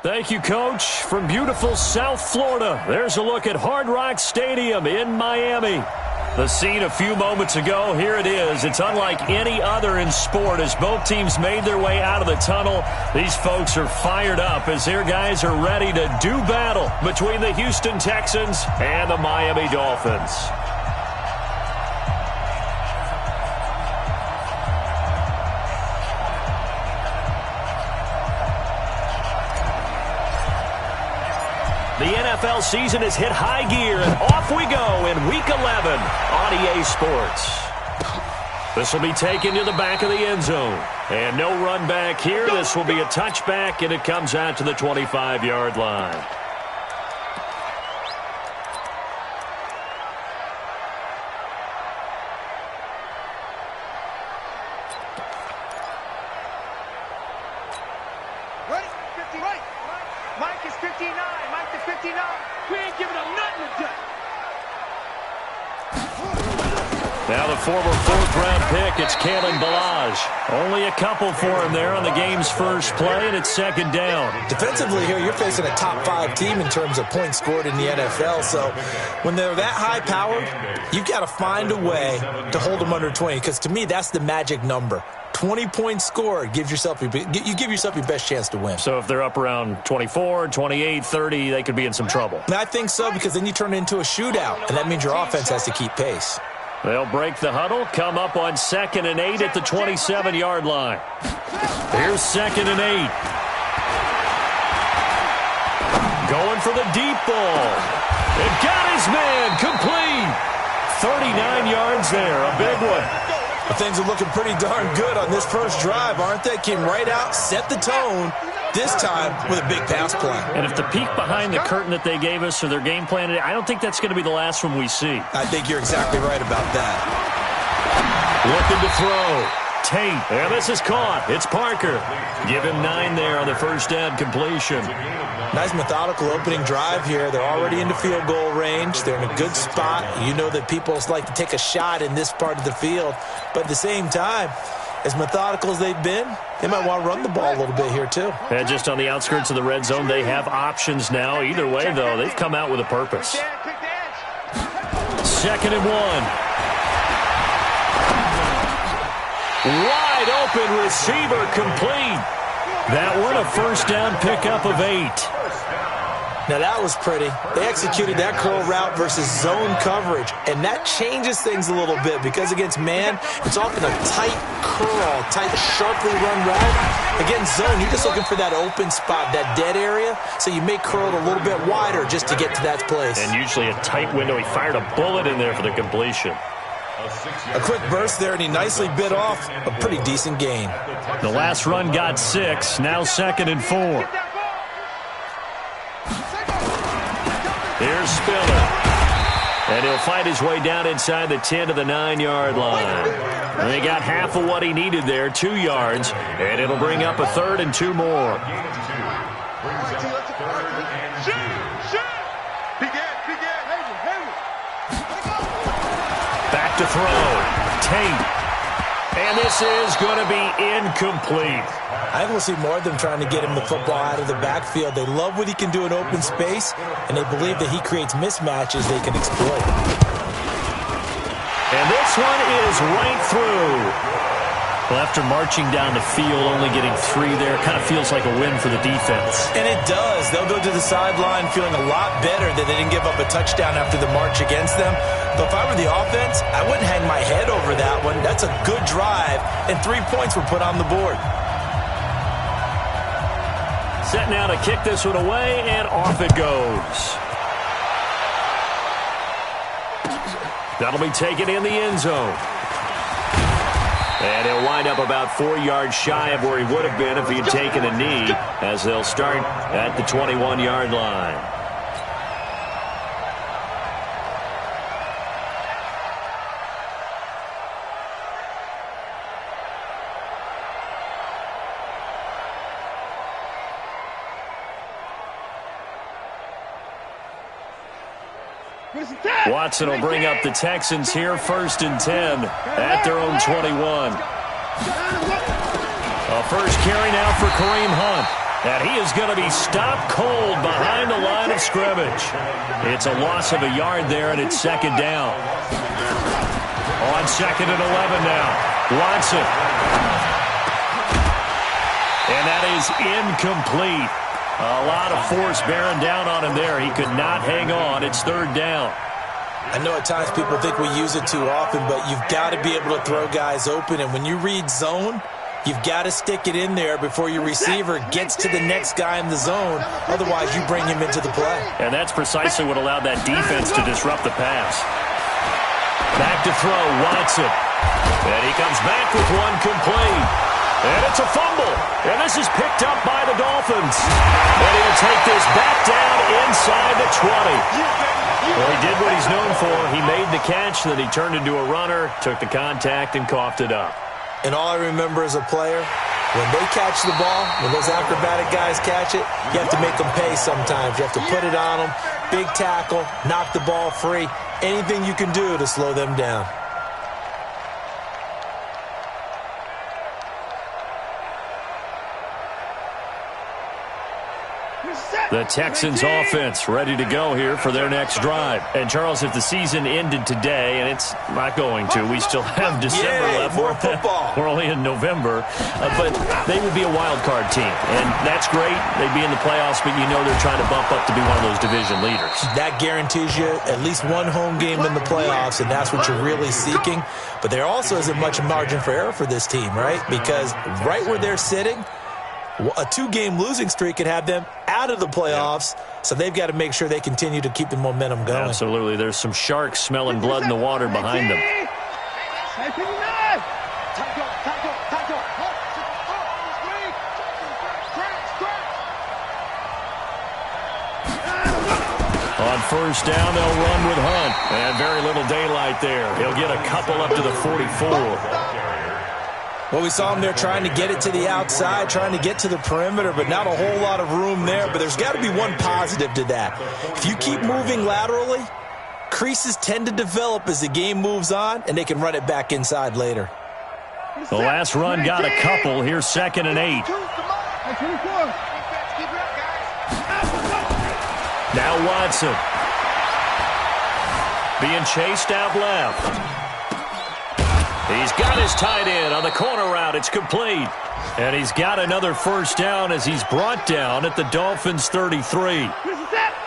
Thank you, Coach. From beautiful South Florida, there's a look at Hard Rock Stadium in Miami. The scene a few moments ago, here it is. It's unlike any other in sport as both teams made their way out of the tunnel. These folks are fired up as their guys are ready to do battle between the Houston Texans and the Miami Dolphins. The NFL season has hit high gear, and off we go in Week 11 on EA Sports. This will be taken to the back of the end zone. And no run back here. This will be a touchback, and it comes out to the 25-yard line. Now the former fourth-round pick, it's Kalen Ballage. Only a couple for him there on the game's first play, and it's second down. Defensively here, you're facing a top-5 team in terms of points scored in the NFL. So when they're that high-powered, you've got to find a way to hold them under 20, because to me, that's the magic number. 20 points scored, you give yourself your best chance to win. So if they're up around 24, 28, 30, they could be in some trouble. And I think so, because then you turn it into a shootout, and that means your offense has to keep pace. They'll break the huddle, come up on 2nd and 8 at the 27-yard line. Here's 2nd and 8. Going for the deep ball. It got his man complete. 39 yards there, a big one. Well, things are looking pretty darn good on this first drive, aren't they? Came right out, set the tone, this time with a big pass play. And if the peek behind the curtain that they gave us or their game plan, I don't think that's going to be the last one we see. I think you're exactly right about that. Looking to throw. Tate. And this is caught. It's Parker. Give him 9 there on the first down completion. Nice methodical opening drive here. They're already into field goal range. They're in a good spot. You know that people like to take a shot in this part of the field. But at the same time, as methodical as they've been, they might want to run the ball a little bit here too. And just on the outskirts of the red zone, they have options now. Either way, though, they've come out with a purpose. 2nd and 1. Wide open receiver complete. That one a first down pickup of 8. Now that was pretty. They executed that curl route versus zone coverage, and that changes things a little bit because against man, it's often a tight curl, tight, sharply run route. Against zone, you're just looking for that open spot, that dead area, so you may curl it a little bit wider just to get to that place. And usually a tight window. He fired a bullet in there for the completion. A quick burst there, and he nicely bit off a pretty decent gain. The last run got 6, now 2nd and 4. Here's Spiller. And he'll fight his way down inside the 10 to the 9-yard line. And they got half of what he needed there, 2 yards, and it'll bring up a 3rd and 2 more. Back to throw. Tate. And this is going to be incomplete. I will see more of them trying to get him the football out of the backfield. They love what he can do in open space, and they believe that he creates mismatches they can exploit. And this one is right through. Well, after marching down the field, only getting 3 there, kind of feels like a win for the defense. And it does. They'll go to the sideline feeling a lot better that they didn't give up a touchdown after the march against them. But if I were the offense, I wouldn't hang my head over that one. That's a good drive, and 3 points were put on the board. Set now to kick this one away, and off it goes. That'll be taken in the end zone. And he'll wind up about 4 yards shy of where he would have been if he had taken a knee, as they'll start at the 21-yard line. Watson will bring up the Texans here, 1st and 10 at their own 21. A first carry now for Kareem Hunt. And he is going to be stopped cold behind the line of scrimmage. It's a loss of a yard there, and it's second down. On second and 11 now. Watson. And that is incomplete. A lot of force bearing down on him there. He could not hang on. It's third down. I know at times people think we use it too often, but you've got to be able to throw guys open. And when you read zone, you've got to stick it in there before your receiver gets to the next guy in the zone. Otherwise, you bring him into the play. And that's precisely what allowed that defense to disrupt the pass. Back to throw, Watson. And he comes back with one complete. And it's a fumble. And this is picked up by the Dolphins. And he'll take this back down inside the 20. Well, he did what he's known for. He made the catch, then he turned into a runner, took the contact, and coughed it up. And all I remember as a player, when they catch the ball, when those acrobatic guys catch it, you have to make them pay sometimes. You have to put it on them, big tackle, knock the ball free, anything you can do to slow them down. The Texans offense ready to go here for their next drive. And, Charles, if the season ended today, and it's not going to, we still have December left. More football. We're only in November. But they would be a wild card team. And that's great. They'd be in the playoffs, but you know they're trying to bump up to be one of those division leaders. That guarantees you at least one home game in the playoffs, and that's what you're really seeking. But there also isn't much margin for error for this team, right? Because right where they're sitting, a two-game losing streak could have them out of the playoffs, so they've got to make sure they continue to keep the momentum going. Absolutely. There's some sharks smelling blood in the water behind them. On first down, they'll run with Hunt. And very little daylight there. He'll get a couple up to the 44. Well, we saw him there trying to get it to the outside, trying to get to the perimeter, but not a whole lot of room there. But there's got to be one positive to that. If you keep moving laterally, creases tend to develop as the game moves on, and they can run it back inside later. The last run got a couple. Here's second and 8. Now Watson. Being chased out left. He's got his tight end on the corner route. It's complete. And he's got another first down as he's brought down at the Dolphins' 33.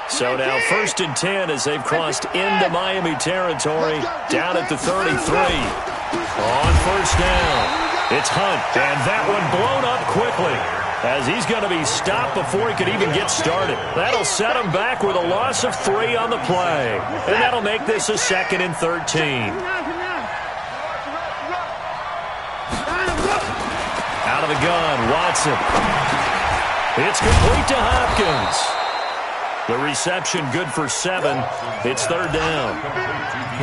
So now first and 10 as they've crossed into Miami territory down at the 33. On first down, it's Hunt. And that one blown up quickly as he's going to be stopped before he could even get started. That'll set him back with a loss of 3 on the play. And that'll make this a second and 13. Out of the gun, Watson. It's complete to Hopkins. The reception good for 7. It's third down.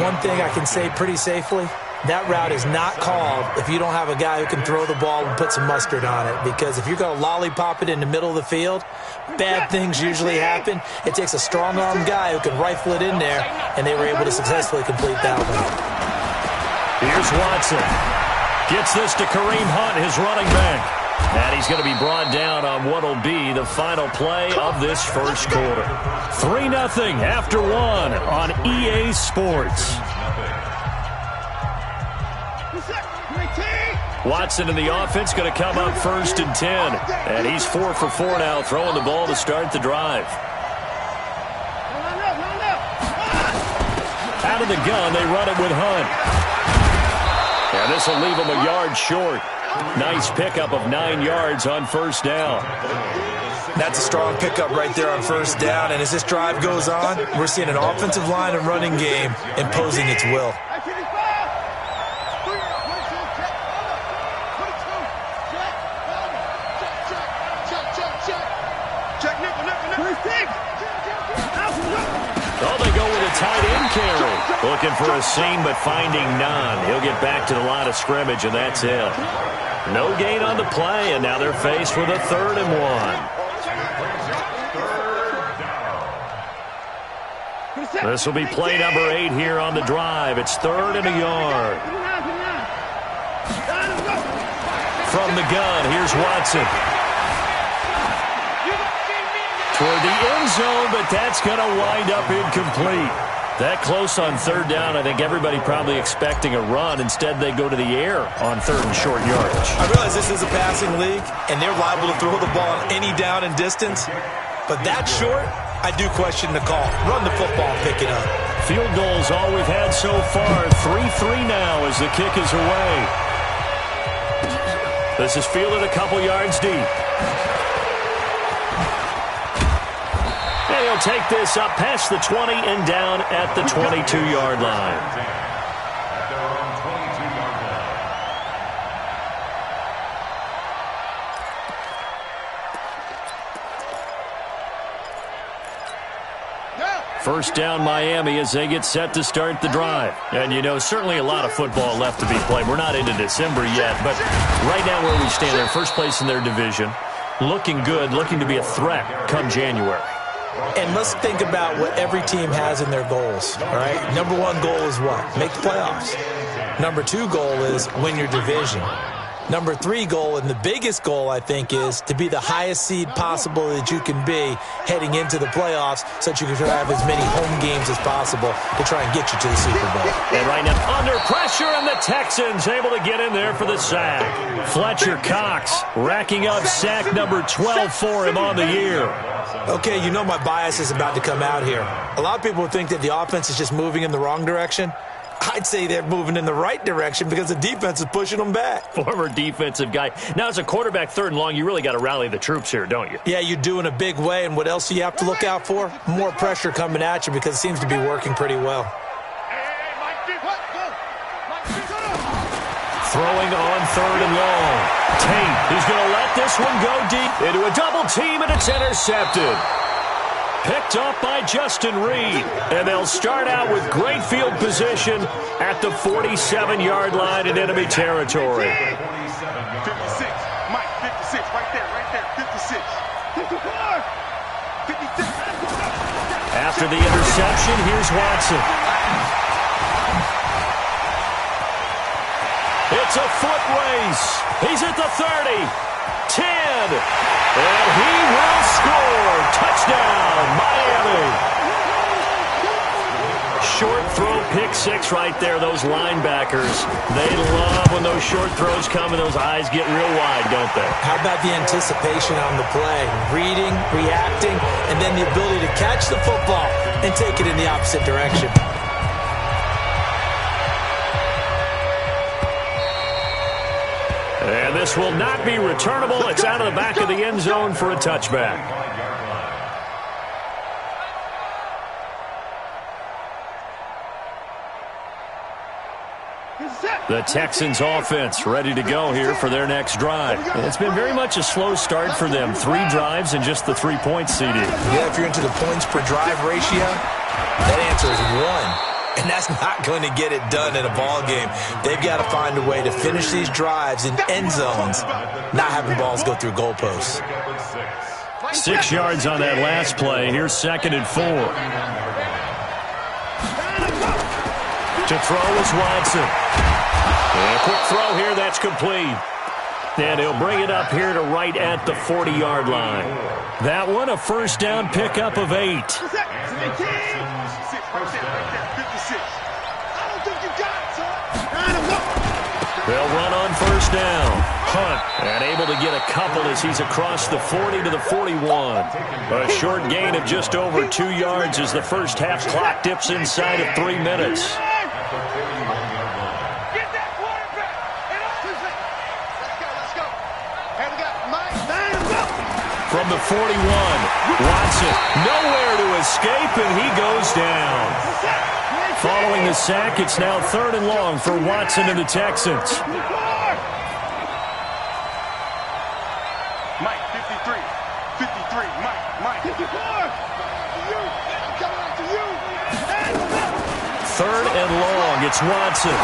One thing I can say pretty safely, that route is not called if you don't have a guy who can throw the ball and put some mustard on it. Because if you're going to lollipop it in the middle of the field, bad things usually happen. It takes a strong-armed guy who can rifle it in there, and they were able to successfully complete that one. Here's Watson. Gets this to Kareem Hunt, his running back. And he's going to be brought down on what will be the final play of this first quarter. 3-0 after 1 on EA Sports. Watson in the offense going to come up first and 10. And he's 4 for 4 now, throwing the ball to start the drive. Out of the gun, they run it with Hunt. And this will leave him a yard short. Nice pickup of 9 yards on first down. That's a strong pickup right there on first down. And as this drive goes on, we're seeing an offensive line and running game imposing its will. Oh, they go with a tight end carry. Looking for a seam, but finding none. He'll get back to the line of scrimmage, and that's it. No gain on the play, and now they're faced with a 3rd and 1. This will be play number 8 here on the drive. It's 3rd and a yard. From the gun, here's Watson. toward the end zone, but that's going to wind up incomplete. That close on third down, I think everybody probably expecting a run. Instead, they go to the air on third and short yardage. I realize this is a passing league, and they're liable to throw the ball on any down and distance. But that short, I do question the call. Run the football and pick it up. Field goal's all we've had so far. 3-3 now as the kick is away. This is fielded a couple yards deep. And he'll take this up past the 20 and down at the 22-yard line. First down Miami as they get set to start the drive. And, you know, certainly a lot of football left to be played. We're not into December yet, but right now where we stand, they're first place in their division. Looking good, looking to be a threat come January. And let's think about what every team has in their goals, all right? Number one goal is what? Make the playoffs. Number two goal is win your division. Number three goal, and the biggest goal, I think, is to be the highest seed possible that you can be heading into the playoffs so that you can have as many home games as possible to try and get you to the Super Bowl. And right now, under pressure, and the Texans able to get in there for the sack. Fletcher Cox racking up sack number 12 for him on the year. Okay, you know my bias is about to come out here. A lot of people think that the offense is just moving in the wrong direction. I'd say they're moving in the right direction because the defense is pushing them back. Former defensive guy. Now, as a quarterback, third and long, you really got to rally the troops here, don't you? Yeah, you do in a big way. And what else do you have to look out for? More pressure coming at you because it seems to be working pretty well. Throwing on third and long. Tate, he's going to let this one go deep into a double team, and it's intercepted. Picked up by Justin Reed. And they'll start out with great field position at the 47-yard line in enemy territory. 56, Mike, 56, right there, 56. 56. After the interception, here's Watson. It's a foot race. He's at the 30, 10, and he will score. Touchdown, Miami. Short throw, pick six right there. Those linebackers, they love when those short throws come and those eyes get real wide, don't they? How about the anticipation on the play? Reading, reacting, and then the ability to catch the football and take it in the opposite direction. And this will not be returnable. It's out of the back of the end zone for a touchback. The Texans offense ready to go here for their next drive. It's been very much a slow start for them. 3 drives and just the 3 points seeded. Yeah, if you're into the points per drive ratio, that answer is 1. And that's not going to get it done in a ball game. They've got to find a way to finish these drives in end zones, not having balls go through goalposts. 6 yards on that last play. Here's 2nd and 4. To throw is Watson. And a quick throw here, that's complete. And he'll bring it up here to right at the 40-yard line. That one, a first down pickup of 8. They'll run on first down. Hunt, and able to get a couple as he's across the 40 to the 41. A short gain of just over 2 yards as the first half clock dips inside of 3 minutes. From the 41, Watson nowhere to escape, and he goes down. Following the sack, it's now 3rd and long for Watson and the Texans. Mike, 53, Mike. 54. I'm coming after you. 3rd and long, it's Watson.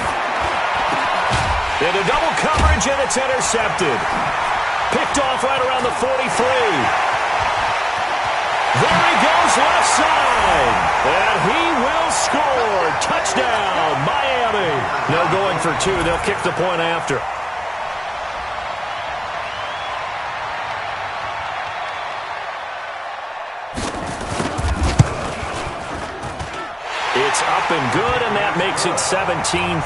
Into double coverage, and it's intercepted. Picked off right around the 43. There he goes left side. And he will score. Touchdown, Miami. No going for 2. They'll kick the point after. It's up and good, and that makes it 17-3.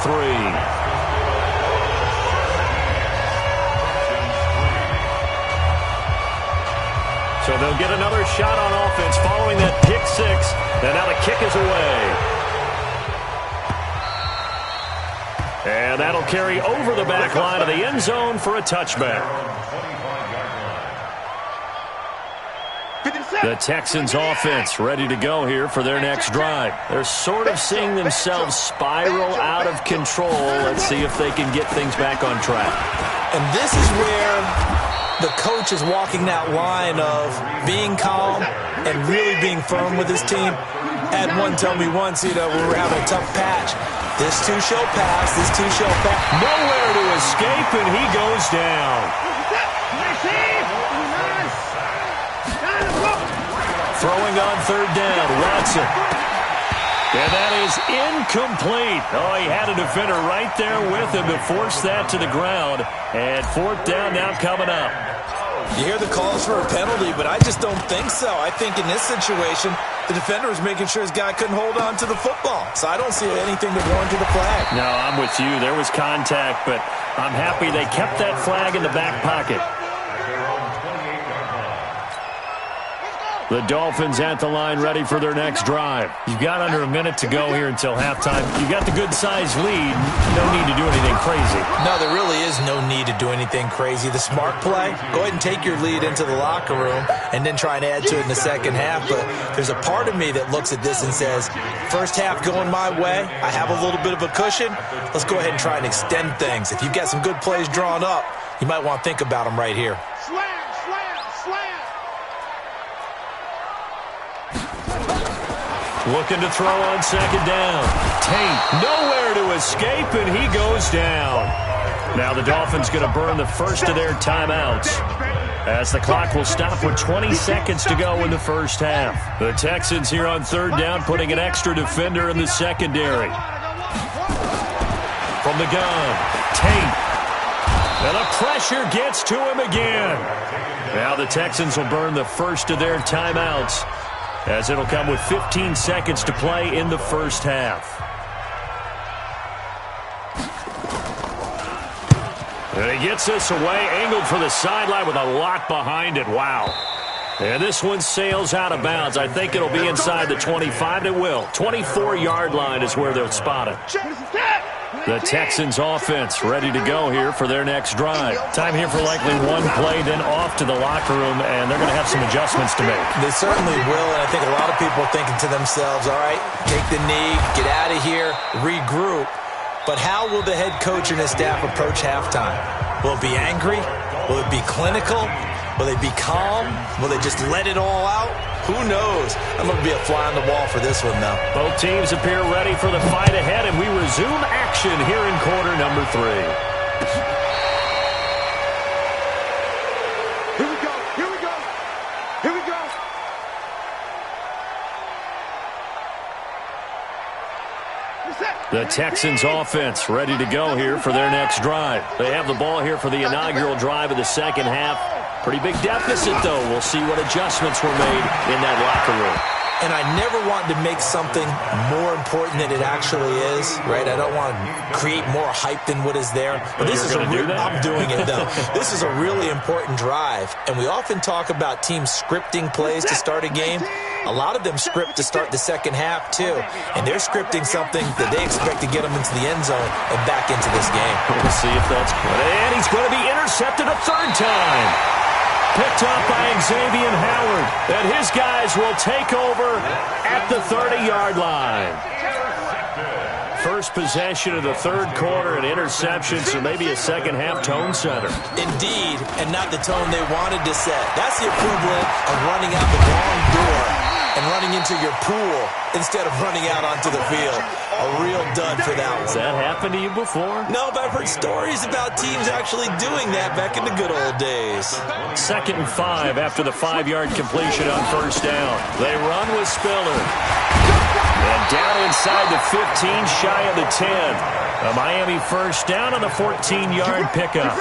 So they'll get another shot on offense following that pick six. And now the kick is away. And that'll carry over the back line of the end zone for a touchback. The Texans offense ready to go here for their next drive. They're sort of seeing themselves spiral out of control. Let's see if they can get things back on track. And this is where the coach is walking that line of being calm and really being firm with his team. Had one tell me once, we were having a tough patch. This too shall pass, this too shall pass. Nowhere to escape, and he goes down. Throwing on third down, Watson. And that is incomplete. Oh, he had a defender right there with him to force that to the ground. And fourth down now coming up. You hear the calls for a penalty, but I just don't think so. I think in this situation, the defender was making sure his guy couldn't hold on to the football. So I don't see anything to warrant the flag. No, I'm with you. There was contact, but I'm happy they kept that flag in the back pocket. The Dolphins at the line ready for their next drive. You've got under a minute to go here until halftime. You've got the good-sized lead. No need to do anything crazy. No, there really is no need to do anything crazy. The smart play, go ahead and take your lead into the locker room and then try and add to it in the second half. But there's a part of me that looks at this and says, first half going my way, I have a little bit of a cushion. Let's go ahead and try and extend things. If you've got some good plays drawn up, you might want to think about them right here. Looking to throw on second down. Tate nowhere to escape, and he goes down. Now the Dolphins going to burn the first of their timeouts as the clock will stop with 20 seconds to go in the first half. The Texans here on third down putting an extra defender in the secondary. From the gun, Tate. And the pressure gets to him again. Now the Texans will burn the first of their timeouts, as it'll come with 15 seconds to play in the first half. And he gets this away, angled for the sideline with a lot behind it. Wow. And this one sails out of bounds. I think it'll be inside the 25. It will. 24-yard line is where they'll spot it. The Texans offense ready to go here for their next drive. Time here for likely one play, then off to the locker room, and they're going to have some adjustments to make. They certainly will, and I think a lot of people are thinking to themselves, all right, take the knee, get out of here, regroup. But how will the head coach and his staff approach halftime? Will it be angry? Will it be clinical? Will they be calm? Will they just let it all out? Who knows? I'm going to be a fly on the wall for this one, though. Both teams appear ready for the fight ahead, and we resume action here in quarter number 3. Here we go. Here we go. Here we go. The Texans offense ready to go here for their next drive. They have the ball here for the inaugural drive of the second half. Pretty big deficit, though. We'll see what adjustments were made in that locker room. And I never want to make something more important than it actually is, right? I don't want to create more hype than what is there. But this is I'm doing it, though. This is a really important drive. And we often talk about teams scripting plays to start a game. A lot of them script to start the second half, too. And they're scripting something that they expect to get them into the end zone and back into this game. We'll see if that's good. And he's going to be intercepted a third time. Picked up by Xavier Howard. And his guys will take over at the 30-yard line. First possession of the third quarter, an interception, so maybe a second-half tone setter. Indeed, and not the tone they wanted to set. That's the equivalent of running out the wrong door and running into your pool instead of running out onto the field. A real dud for that one. Has that happened to you before? No, but I've heard stories about teams actually doing that back in the good old days. 2nd and 5 after the 5-yard completion on first down. They run with Spiller. And down inside the 15, shy of the 10. A Miami first down on the 14-yard pickup.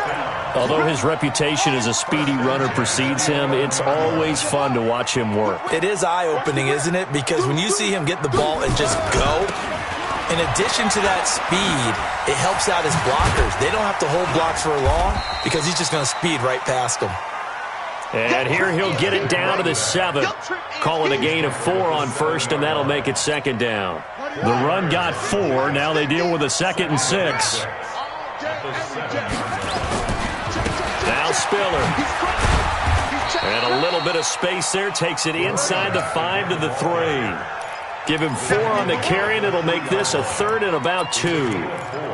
Although his reputation as a speedy runner precedes him, it's always fun to watch him work. It is eye-opening, isn't it? Because when you see him get the ball and just go, in addition to that speed, it helps out his blockers. They don't have to hold blocks for long because he's just going to speed right past them. And here he'll get it down to the 7. Call it a gain of 4 on first, and that'll make it second down. The run got 4. Now they deal with a 2nd and 6. Now Spiller. And a little bit of space there. Takes it inside the 5 to the 3. Give him 4 on the carry, and it'll make this a 3rd and about 2.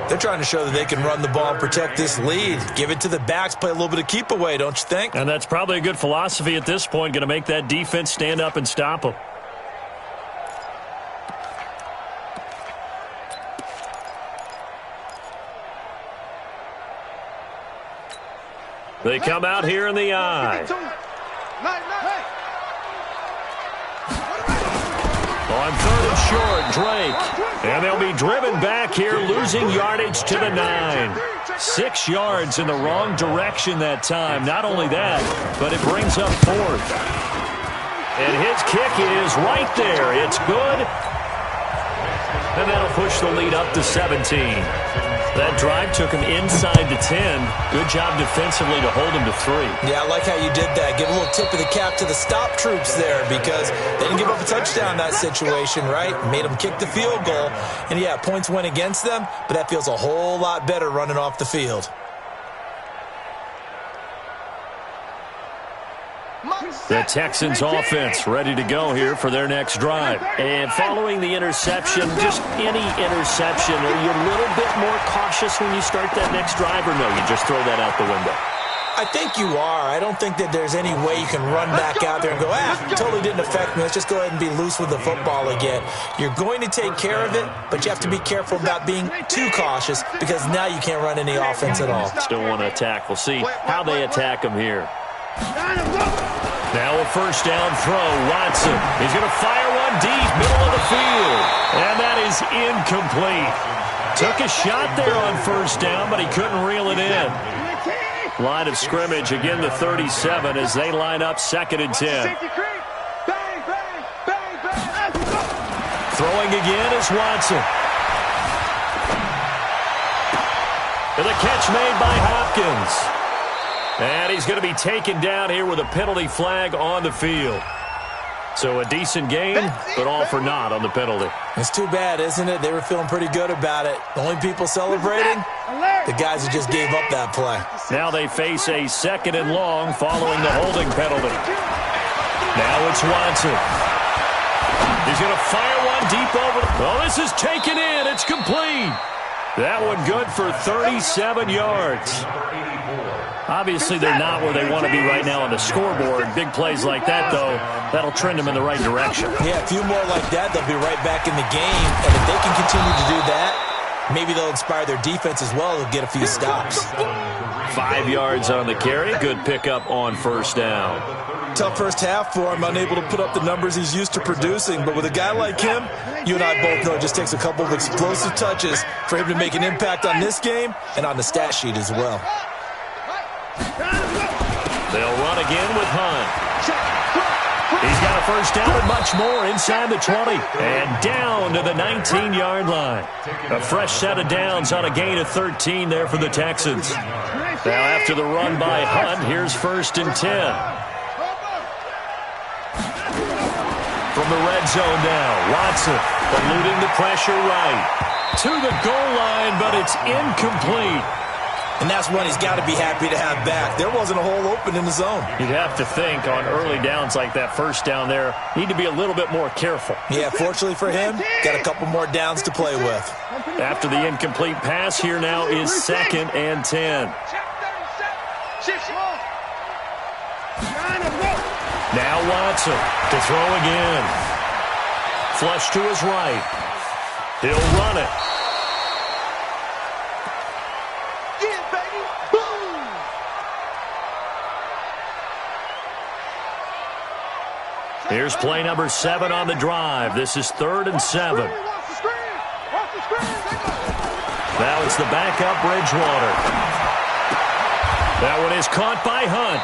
They're trying to show that they can run the ball and protect this lead. Give it to the backs, play a little bit of keep away, don't you think? And that's probably a good philosophy at this point, going to make that defense stand up and stop them. They come out here in the eye. On 3rd and short, Drake. And they'll be driven back here, losing yardage to the 9. 6 yards in the wrong direction that time. Not only that, but it brings up 4th. And his kick is right there. It's good. And that'll push the lead up to 17. That drive took him inside the 10. Good job defensively to hold him to 3. Yeah, I like how you did that. Give a little tip of the cap to the stop troops there because they didn't give up a touchdown in that situation, right? Made them kick the field goal. And, yeah, points went against them, but that feels a whole lot better running off the field. The Texans offense ready to go here for their next drive. And following the interception, just any interception, are you a little bit more cautious when you start that next drive, or no, you just throw that out the window? I think you are. I don't think that there's any way you can run back out there and go, totally didn't affect me. Let's just go ahead and be loose with the football again. You're going to take care of it, but you have to be careful about being too cautious because now you can't run any offense at all. Still want to attack. We'll see how they attack him here. Now a first down throw. Watson. He's going to fire one deep, middle of the field. And that is incomplete. Took a shot there on first down, but he couldn't reel it in. Line of scrimmage, again the 37 as they line up 2nd and 10. Throwing again is Watson. And the catch made by Hopkins. And he's going to be taken down here with a penalty flag on the field. So a decent game, but all for naught on the penalty. It's too bad, isn't it? They were feeling pretty good about it. The only people celebrating, the guys who just gave up that play. Now they face a 2nd and long following the holding penalty. Now it's Watson. He's going to fire one deep over. Oh, this is taken in. It's complete. That one good for 37 yards. Obviously, they're not where they want to be right now on the scoreboard. Big plays like that, though, that'll trend them in the right direction. Yeah, a few more like that, they'll be right back in the game. And if they can continue to do that, maybe they'll inspire their defense as well. They'll get a few stops. 5 yards on the carry. Good pickup on first down. Tough first half for him, unable to put up the numbers he's used to producing. But with a guy like him, you and I both know it just takes a couple of explosive touches for him to make an impact on this game and on the stat sheet as well. They'll run again with Hunt. He's got a first down and much more inside the 20. And down to the 19-yard line. A fresh set of downs on a gain of 13 there for the Texans. Now after the run by Hunt, here's 1st and 10. From the red zone now, Watson eluding the pressure right. To the goal line, but it's incomplete. And that's one he's got to be happy to have back. There wasn't a hole open in the zone. You'd have to think on early downs like that first down there, need to be a little bit more careful. Yeah, fortunately for him, got a couple more downs to play with. After the incomplete pass, here now is 2nd and 10. Now Watson to throw again. Flush to his right. He'll run it. Here's play number 7 on the drive. This is 3rd and 7. Now it's the backup Bridgewater. That one is caught by Hunt.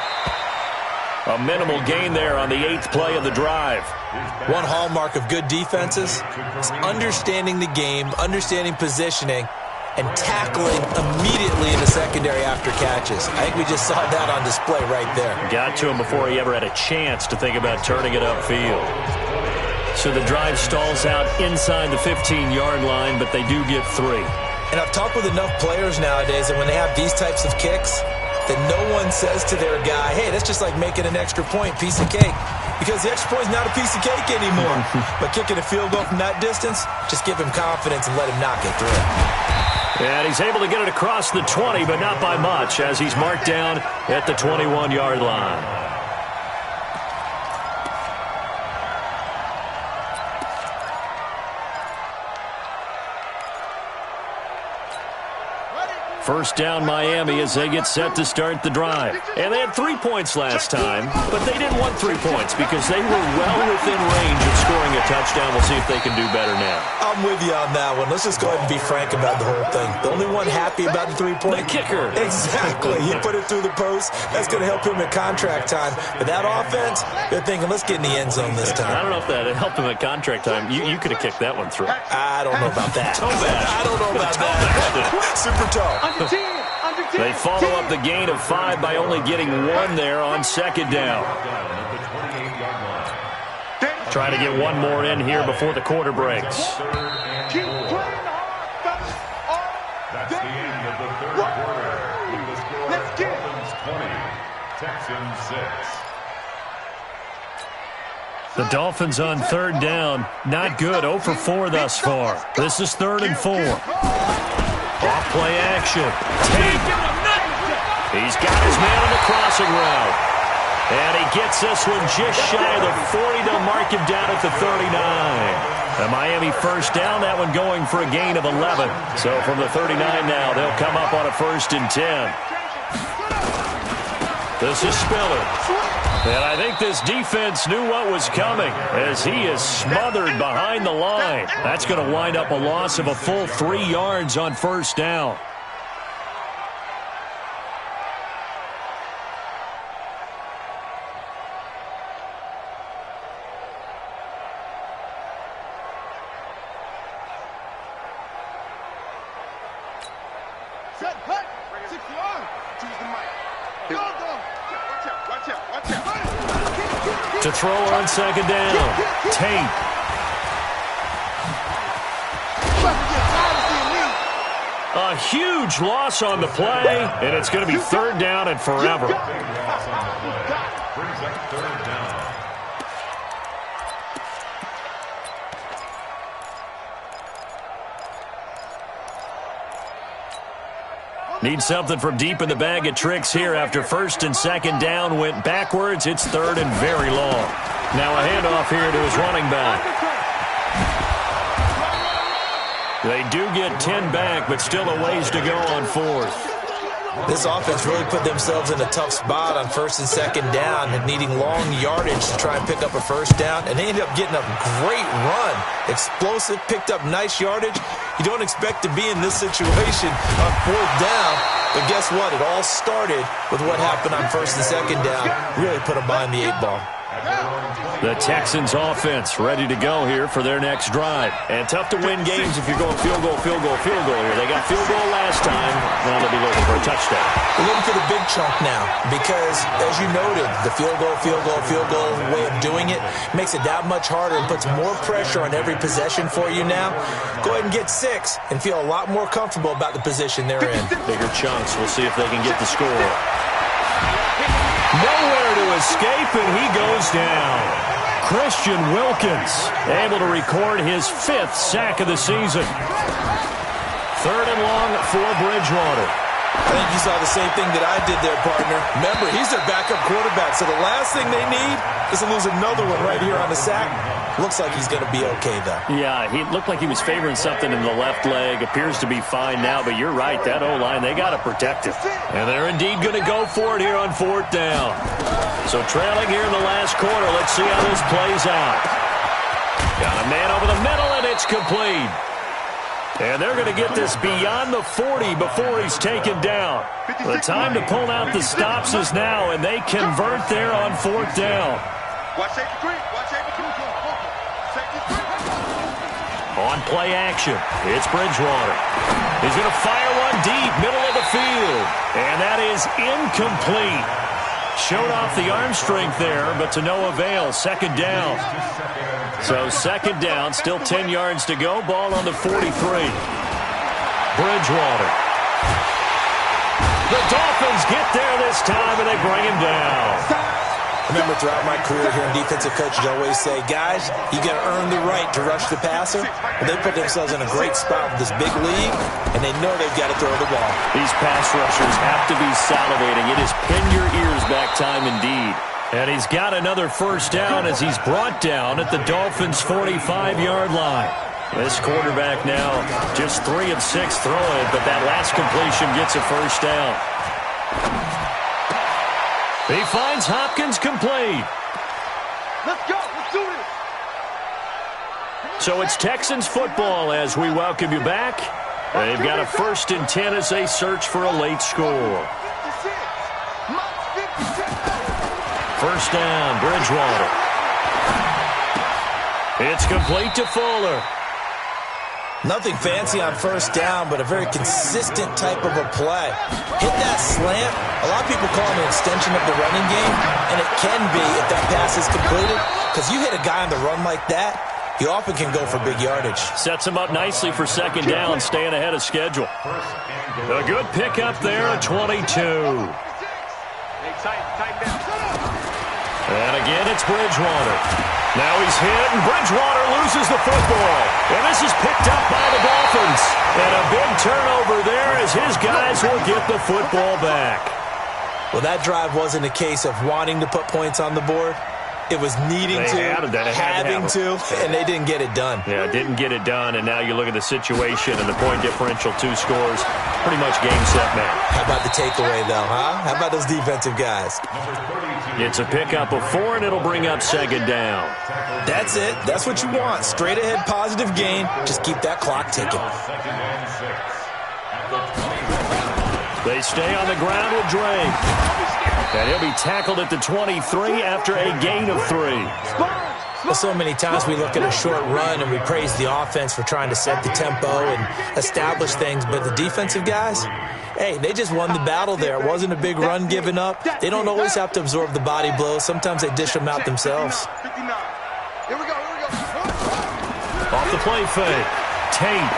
A minimal gain there on the 8th play of the drive. One hallmark of good defenses is understanding the game, understanding positioning, and tackling immediately in the secondary after catches. I think we just saw that on display right there. Got to him before he ever had a chance to think about turning it upfield. So the drive stalls out inside the 15-yard line, but they do get 3. And I've talked with enough players nowadays that when they have these types of kicks, that no one says to their guy, hey, that's just like making an extra point, piece of cake. Because the extra point is not a piece of cake anymore. But kicking a field goal from that distance, just give him confidence and let him knock it through. And he's able to get it across the 20, but not by much, as he's marked down at the 21-yard line. First down Miami as they get set to start the drive. And they had 3 points last time, but they didn't want 3 points because they were well within range of scoring a touchdown. We'll see if they can do better now. I'm with you on that one. Let's just go ahead and be frank about the whole thing. The only one happy about the 3-point? The kicker. Exactly. He put it through the post. That's going to help him at contract time. But that offense, they're thinking, let's get in the end zone this time. I don't know if that helped him at contract time. You could have kicked that one through. I don't know about that. Toe bash. I don't know about that. Super toe. They follow up the gain of 5 by only getting 1 there on second down. Trying to get one more in here before the quarter breaks. Keep playing hard, fellas. That's the end of the third quarter. With the score, let's get Dolphins 20, Texans 6. The Dolphins on third down. Not good. 0 for 4 thus far. This is 3rd and 4. Off play action. He's got his man on the crossing route. And he gets this one just shy of the 40. They'll mark him down at the 39. The Miami first down, that one going for a gain of 11. So from the 39 now, they'll come up on a 1st and 10. This is Spiller. And I think this defense knew what was coming as he is smothered behind the line. That's going to wind up a loss of a full 3 yards on first down. Set, hut, 6 yards. Choose the mic. Go, go. Watch out, watch out, watch out. To throw on second down. Tate. A huge loss on the play, and it's going to be 3rd down and forever. Brings up 3rd down. Need something from deep in the bag of tricks here after 1st and 2nd down went backwards. It's 3rd and very long. Now a handoff here to his running back. They do get 10 back, but still a ways to go on 4th. This offense really put themselves in a tough spot on 1st and 2nd down and needing long yardage to try and pick up a 1st down, and they ended up getting a great run. Explosive, picked up nice yardage. You don't expect to be in this situation on 4th down, but guess what? It all started with what happened on 1st and 2nd down. Really put them behind the 8 ball. The Texans offense ready to go here for their next drive. And tough to win games if you're going field goal, field goal, field goal here. They got field goal last time. Now they'll be looking for a touchdown. We're looking for the big chunk now because, as you noted, the field goal way of doing it makes it that much harder and puts more pressure on every possession for you now. Go ahead and get 6 and feel a lot more comfortable about the position they're in. Bigger chunks. We'll see if they can get the score. Nowhere to escape, and he goes down. Christian Wilkins able to record his 5th sack of the season. 3rd and long for Bridgewater. I think you saw the same thing that I did there, partner. Remember, he's their backup quarterback, so the last thing they need is to lose another one right here on the sack. Looks like he's going to be okay, though. Yeah, he looked like he was favoring something in the left leg. Appears to be fine now, but you're right. That O-line, they got to protect him. And they're indeed going to go for it here on 4th down. So trailing here in the last quarter. Let's see how this plays out. Got a man over the middle, and it's complete. And they're going to get this beyond the 40 before he's taken down. The time to pull out the stops is now, and they convert there on 4th down. On play action, it's Bridgewater. He's going to fire one deep, middle of the field. And that is incomplete. Showed off the arm strength there, but to no avail. 2nd down. So 2nd down, still 10 yards to go. Ball on the 43. Bridgewater. The Dolphins get there this time, and they bring him down. I remember throughout my career here in defensive coaches always say, guys, you got to earn the right to rush the passer. Well, they put themselves in a great spot with this big league, and they know they've got to throw the ball. These pass rushers have to be salivating. It is pin your ears back time indeed. And he's got another 1st down as he's brought down at the Dolphins' 45-yard line. This quarterback now just 3 of 6 throwing, but that last completion gets a 1st down. He finds Hopkins complete. Let's go. Let's do this. So it's Texans football as we welcome you back. They've got a 1st and 10 as they search for a late score. 1st down, Bridgewater. It's complete to Fuller. Nothing fancy on 1st down, but a very consistent type of a play. Hit that slant. A lot of people call it an extension of the running game, and it can be if that pass is completed, because you hit a guy on the run like that, you often can go for big yardage. Sets him up nicely for 2nd down, staying ahead of schedule. A good pickup there at 22. And again, it's Bridgewater. Now he's hit, and Bridgewater loses the football. And this is picked up by the Dolphins. And a big turnover there as his guys will get the football back. Well, that drive wasn't a case of wanting to put points on the board. It was needing having to, and they didn't get it done. Yeah, didn't get it done, and now you look at the situation and the point differential, 2 scores, pretty much game, set, match. How about the takeaway, though, huh? How about those defensive guys? It's a pickup of 4, and it'll bring up 2nd down. That's it. That's what you want. Straight ahead positive gain. Just keep that clock ticking. They stay on the ground with Drake. And he'll be tackled at the 23 after a gain of 3. Well, so many times we look at a short run and we praise the offense for trying to set the tempo and establish things, but the defensive guys, hey, they just won the battle there. It wasn't a big run given up. They don't always have to absorb the body blows. Sometimes they dish them out themselves. Here we go. Off the play fake. Tate.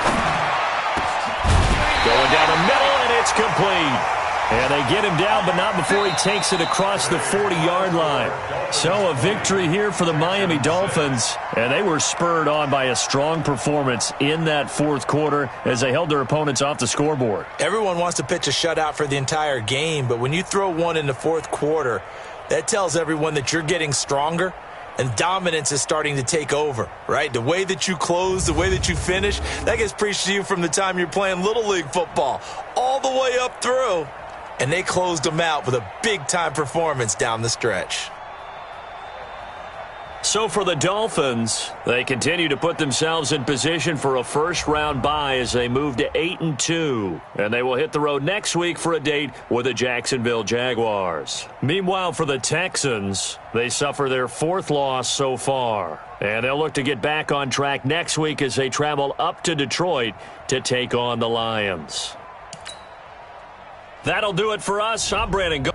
Going down the middle, and it's complete. And they get him down, but not before he takes it across the 40-yard line. So a victory here for the Miami Dolphins. And they were spurred on by a strong performance in that 4th quarter as they held their opponents off the scoreboard. Everyone wants to pitch a shutout for the entire game, but when you throw one in the 4th quarter, that tells everyone that you're getting stronger and dominance is starting to take over, right? The way that you close, the way that you finish, that gets preached to you from the time you're playing Little League football all the way up through. And they closed them out with a big-time performance down the stretch. So for the Dolphins, they continue to put themselves in position for a first-round bye as they move to 8-2. And they will hit the road next week for a date with the Jacksonville Jaguars. Meanwhile, for the Texans, they suffer their 4th loss so far. And they'll look to get back on track next week as they travel up to Detroit to take on the Lions. That'll do it for us. I'm Brandon.